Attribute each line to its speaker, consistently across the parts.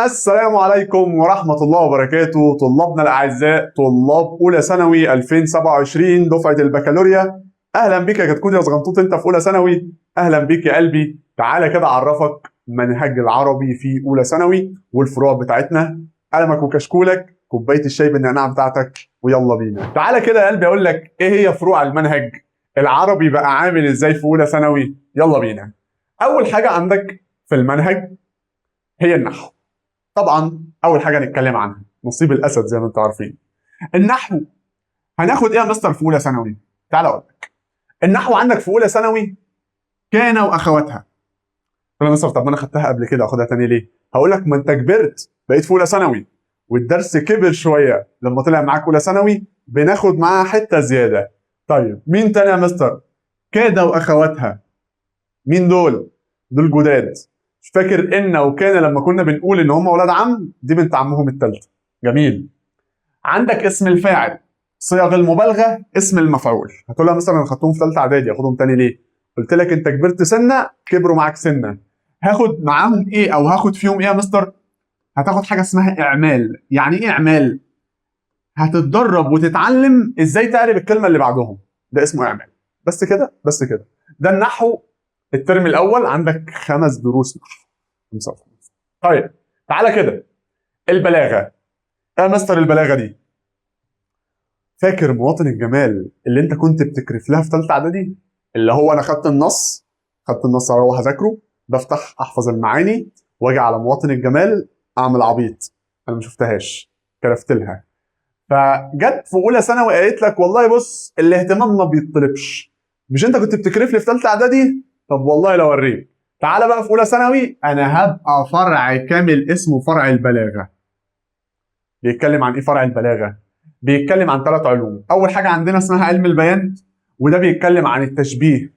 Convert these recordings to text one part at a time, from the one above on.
Speaker 1: السلام عليكم ورحمة الله وبركاته. طلابنا الأعزاء، طلاب أولى ثانوي 2027 دفعة البكالوريا. أهلا بك يا كتكوت يا صغنطوط، أنت في أولى ثانوي. أهلا بك يا قلبي. تعالى كده أعرفك منهج العربي في أولى ثانوي والفروع بتاعتنا. قلمك وكشكولك، كوباية الشاي بالنعناع بتاعتك، ويلا بينا. تعالى كده يا قلبي أقول لك إيه هي فروع المنهج العربي بقى عامل إزاي في أولى ثانوي. يلا بينا. أول حاجة عندك في المنهج هي النحو. طبعا اول حاجه نتكلم عنها نصيب الاسد زي ما انتم عارفين. النحو هناخد ايه يا مستر في اولى ثانوي؟ تعال اقول لك. النحو عندك في اولى ثانوي كان واخواتها. قلت له يا مستر طب ما انا خدتها قبل كده، اخدها تاني ليه؟ هقول لك ما انت كبرت بقيت في اولى ثانوي والدرس كبر شويه لما طلع معاك اولى ثانوي، بناخد معاها حته زياده. طيب مين تاني يا مستر؟ كاد واخواتها. مين دول؟ دول جداد. مش فاكر ان وكان لما كنا بنقول ان هم اولاد عم؟ دي بنت عمهم الثالثه. جميل. عندك اسم الفاعل، صيغ المبالغه، اسم المفعول. هتقول لها مثلا انا خدتهم في ثالثه اعدادي، اخدهم تاني ليه؟ قلت لك انت كبرت سنه، كبروا معاك سنه. هاخد معاهم ايه او هاخد فيهم ايه يا مستر؟ هتاخد حاجه اسمها اعمال. يعني ايه اعمال؟ هتتدرب وتتعلم ازاي تعرف الكلمه اللي بعدهم، ده اسمه اعمال. بس كده بس كده. ده النحو. الترم الاول عندك 5 دروس نحو. طيب تعالى كده. البلاغه. ايه يا مستر البلاغه دي؟ فاكر مواطن الجمال اللي انت كنت بتكرف لها في ثالثه اعدادي؟ اللي هو انا خدت النص اروح اذاكره، بفتح احفظ المعاني، واجي على مواطن الجمال اعمل عبيط انا ما شفتهاش، كرفت لها. فجت في اولى ثانوي قالت لك والله بص الاهتمام ما بيطلبش. مش انت كنت بتكرف لي في ثالثه اعدادي؟ طب والله لو اوريك. تعالى بقى في اولى ثانوي انا هبقى فرع كامل اسمه فرع البلاغه. بيتكلم عن ايه فرع البلاغه؟ بيتكلم عن 3 علوم. اول حاجه عندنا اسمها علم البيان، وده بيتكلم عن التشبيه.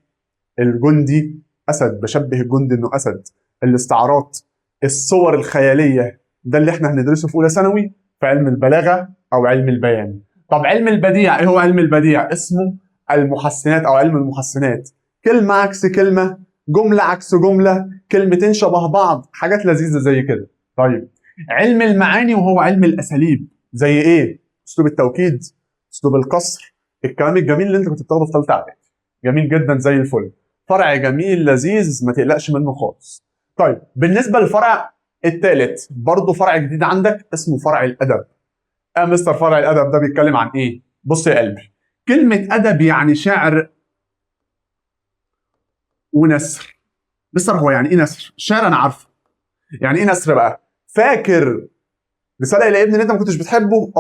Speaker 1: الجندي اسد، بشبه الجندي انه اسد. الاستعارات، الصور الخياليه، ده اللي احنا هندرسه في اولى ثانوي في علم البلاغه او علم البيان. طب علم البديع، ايه هو علم البديع؟ اسمه المحسنات او علم المحسنات. كلمه عكس كلمه، جمله عكس جمله، كلمتين شبه بعض، حاجات لذيذه زي كده. طيب علم المعاني وهو علم الاساليب. زي ايه؟ اسلوب التوكيد، اسلوب القصر، الكلام الجميل اللي انت كنت بتاخده في ثالثه اعدادي. جميل جدا زي الفل. فرع جميل لذيذ ما تقلقش منه خالص. طيب بالنسبه للفرع الثالث برضه فرع جديد عندك اسمه فرع الادب. مستر فرع الادب ده بيتكلم عن ايه؟ بص يا قلبي، كلمه ادب يعني شعر ونثر. مستر هو يعني ايه نثر؟ الشعر انا عارفه. يعني ايه نثر بقى؟ فاكر رساله الى ابن اللي انت ما كنتش بتحبه؟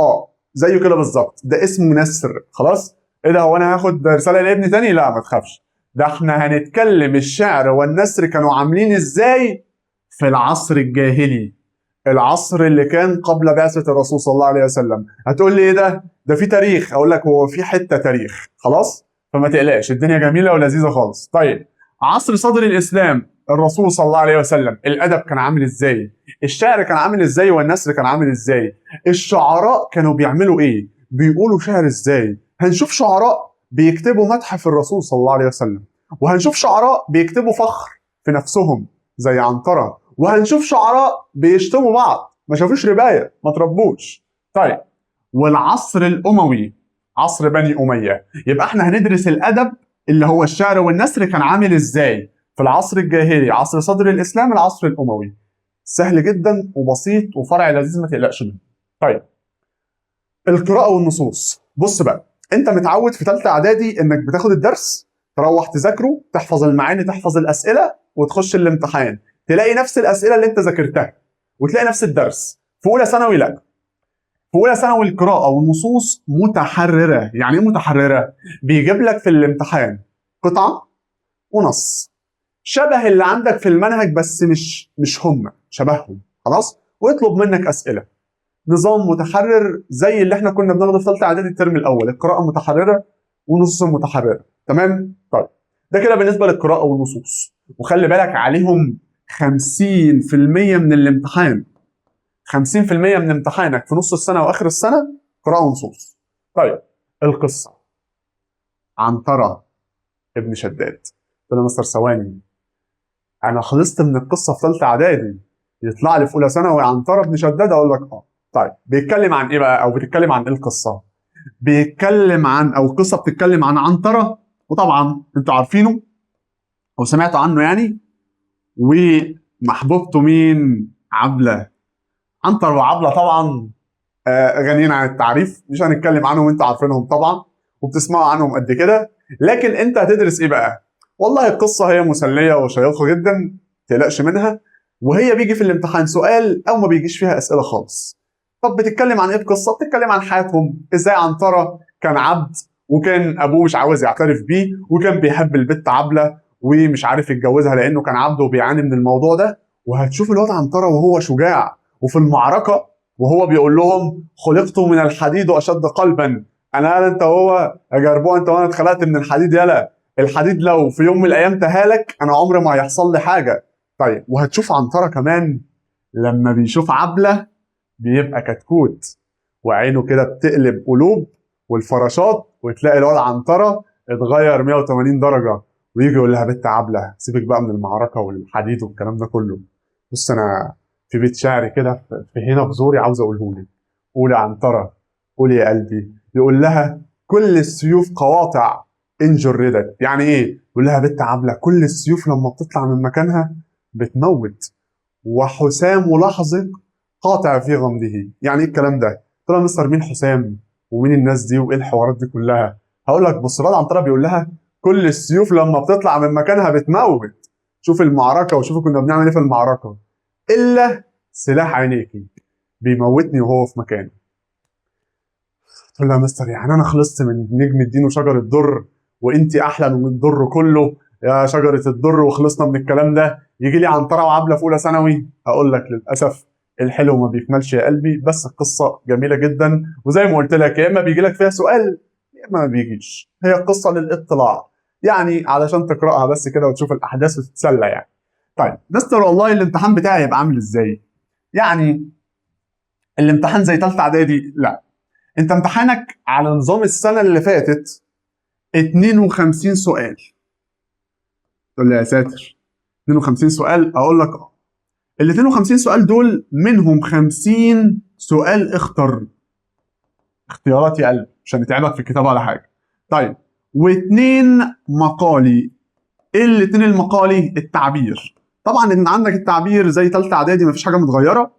Speaker 1: زيه كده بالظبط، ده اسمه نثر. خلاص. ايه ده، هو انا هاخد رساله الى ابن تاني؟ لا ما تخافش، ده احنا هنتكلم الشعر والنثر كانوا عاملين ازاي في العصر الجاهلي، العصر اللي كان قبل بعثه الرسول صلى الله عليه وسلم. هتقول لي ايه ده؟ ده في تاريخ. اقول لك هو في حته تاريخ. خلاص. فما تقلقش، الدنيا جميله ولذيذه خالص. طيب عصر صدر الاسلام الرسول صلى الله عليه وسلم، الادب كان عامل ازاي؟ الشعر كان عامل ازاي والنثر كان عامل ازاي؟ الشعراء كانوا بيعملوا ايه؟ بيقولوا شعر ازاي؟ هنشوف شعراء بيكتبوا مدح في الرسول صلى الله عليه وسلم، وهنشوف شعراء بيكتبوا فخر في نفسهم زي عنترة، وهنشوف شعراء بيشتموا بعض، ما شافوش رباية، ما تربوش. طيب والعصر الأموي، عصر بني أمية، يبقى احنا هندرس الأدب اللي هو الشعر والنثر كان عامل ازاي في العصر الجاهلي، عصر صدر الإسلام، العصر الأموي. سهل جدا وبسيط وفرع لذيذ ما تقلقش منه. طيب القراءة والنصوص. بص بقى، انت متعود في ثالثة اعدادي انك بتاخد الدرس، تروح تذاكره، تحفظ المعاني، تحفظ الأسئلة، وتخش الامتحان تلاقي نفس الأسئلة اللي انت ذاكرتها وتلاقي نفس الدرس. في أولى ثانوي لا. في أولى ثانوي القراءة والنصوص متحررة. يعني ايه متحررة؟ بيجيب لك في الامتحان قطعة ونص شبه اللي عندك في المنهج، بس مش هم شبههم. خلاص. ويطلب منك أسئلة. نظام متحرر زي اللي احنا كنا بناخده في ثالثه اعدادي الترم الاول، القراءه متحرره ونصوص متحرره. تمام؟ طيب ده كده بالنسبه للقراءه والنصوص، وخلي بالك عليهم 50% من الامتحان. 50% من امتحانك في نص السنه واخر السنه قراءه ونصوص. طيب القصه. عنتره ابن شداد. قلت له مستر ثواني، انا خلصت من القصه في ثالثه اعدادي، يطلع لي في اولى ثانوي عنترة بن شداد اقول لك اه. طيب بيتكلم عن ايه بقى، او بتتكلم عن ايه القصه؟ بيتكلم عن، او القصه بتتكلم عن عنترة، وطبعا انتوا عارفينه او سمعتوا عنه يعني، ومحبوبته مين؟ عبله. عنتر وعبله طبعا غنيين عن التعريف، مش هنتكلم عنهم، انتوا عارفينهم طبعا وبتسمعوا عنهم قد كده. لكن انت هتدرس ايه بقى؟ والله القصه هي مسليه وشيقه جدا، تقلقش منها، وهي بيجي في الامتحان سؤال او ما بيجيش فيها اسئله خالص. طب بتتكلم عن ايه القصه؟ بتتكلم عن حياتهم، ازاي عنتره كان عبد وكان ابوه مش عاوز يعترف بيه، وكان بيحب البت عبله ومش عارف يتجوزها لانه كان عبد وبيعاني من الموضوع ده. وهتشوف الواد عنتره وهو شجاع وفي المعركه وهو بيقول لهم خلقت من الحديد واشد قلبا. انا انت وهو يا جربوع، انت وانا اتخلقت من الحديد، يلا الحديد لو في يوم من الايام تهالك انا عمري ما هيحصل لي حاجه. طيب وهتشوف عنتره كمان لما بيشوف عبله بيبقى كتكوت، وعينه كده بتقلب قلوب والفراشات، وتلاقي الواد عنتره اتغير 180 درجه، ويجي يقول لها بنت عبله سيبك بقى من المعركه والحديد والكلام ده كله. بص انا في بيت شعر كده في هنا في زوري عاوز اقوله لك. قولي يا عنتره، قولي يا قلبي. يقول لها كل السيوف قواطع ان جردت. يعني ايه؟ يقول لها بنت عبله كل السيوف لما بتطلع من مكانها بتموت، وحسام لحظك قاطع في غمده. يعني ايه الكلام ده؟ قلت لها مستر مين حسام ومين الناس دي وايه الحوارات دي كلها؟ هقول لك بص، الواد عنتره بيقول لها كل السيوف لما بتطلع من مكانها بتموت. شوف المعركه وشوف كنا بنعمل ايه في المعركه، الا سلاح عينيكي بيموتني وهو في مكانه. قلت له يا مستر يعني انا خلصت من نجم الدين وشجر الدر وانت احلى من الدر كله يا شجره الدر وخلصنا من الكلام ده، يجي لي عنتره وعبله في اولى ثانوي؟ اقول لك للاسف الحلو ما بيكملش يا قلبي، بس القصه جميله جدا، وزي ما قلت لك يا اما بيجي لك فيها سؤال يا اما ما بيجيش، هي قصه للاطلاع يعني علشان تقراها بس كده وتشوف الاحداث وتتسلى يعني. طيب مستر والله الامتحان بتاعي هيبقى عامل ازاي؟ يعني الامتحان زي ثالثه اعدادي؟ لا، انت امتحانك على نظام السنه اللي فاتت 52 سؤال. تقول لي يا ساتر 52 سؤال؟ اقول لك اه، ال 52 سؤال دول منهم 50 سؤال اختيارات يا قلب، مش هنتعبك في الكتاب ولا حاجه. طيب واثنين مقالي. ايه الاثنين المقالي؟ التعبير. طبعا ان عندك التعبير زي ثالثه اعدادي مفيش حاجه متغيره،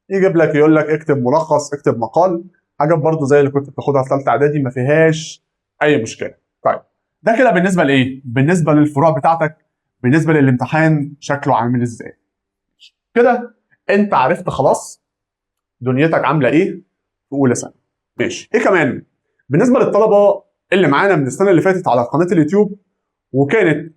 Speaker 1: يجيب لك يقول لك اكتب ملخص اكتب مقال، حاجات برضو زي اللي كنت بتاخدها في ثالثه اعدادي ما فيهاش اي مشكله. طيب ده كده بالنسبه لايه؟ بالنسبه للفروع بتاعتك، بالنسبه للامتحان شكله عامل ازاي. كده انت عرفت خلاص دنيتك عامله ايه في اولى سنه. ماشي، ايه كمان؟ بالنسبه للطلبه اللي معانا من السنه اللي فاتت على قناه اليوتيوب وكانت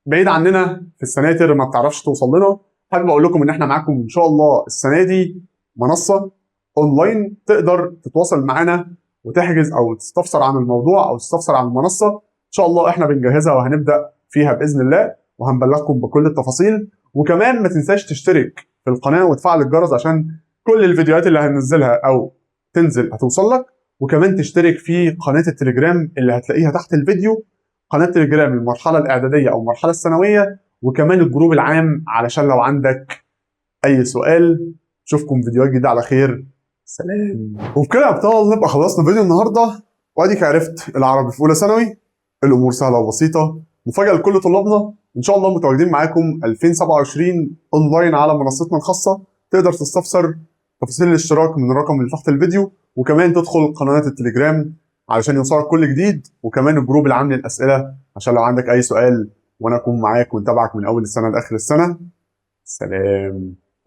Speaker 1: بعيد عننا في السناتر ما بتعرفش توصل لنا، حابب اقول لكم ان احنا معاكم ان شاء الله السنه دي منصه اونلاين تقدر تتواصل معانا وتحجز او تستفسر عن الموضوع او تستفسر عن المنصه. ان شاء الله احنا بنجهزها وهنبدا فيها باذن الله وهنبلغكم بكل التفاصيل. وكمان ما تنساش تشترك في القناه وتفعل الجرس عشان كل الفيديوهات اللي هننزلها او تنزل هتوصل لك. وكمان تشترك في قناه التليجرام اللي هتلاقيها تحت الفيديو، قناه تليجرام المرحله الاعداديه او المرحله الثانويه، وكمان الجروب العام علشان لو عندك اي سؤال. اشوفكم فيديوهات جديده على خير، سلام. وبكده يا ابطال نبقى خلصنا فيديو النهارده، واديك عرفت العربي في اولى ثانوي. الامور سهله وبسيطه، مفاجاه لكل طلابنا ان شاء الله متواجدين معاكم 2027 اونلاين على منصتنا الخاصه. تقدر تستفسر تفاصيل الاشتراك من الرقم اللي تحت الفيديو، وكمان تدخل قناه التليجرام علشان يوصلك كل جديد، وكمان الجروب العام للاسئله عشان لو عندك اي سؤال وانا اكون معاك ونتابعك من اول السنه لاخر السنه. سلام.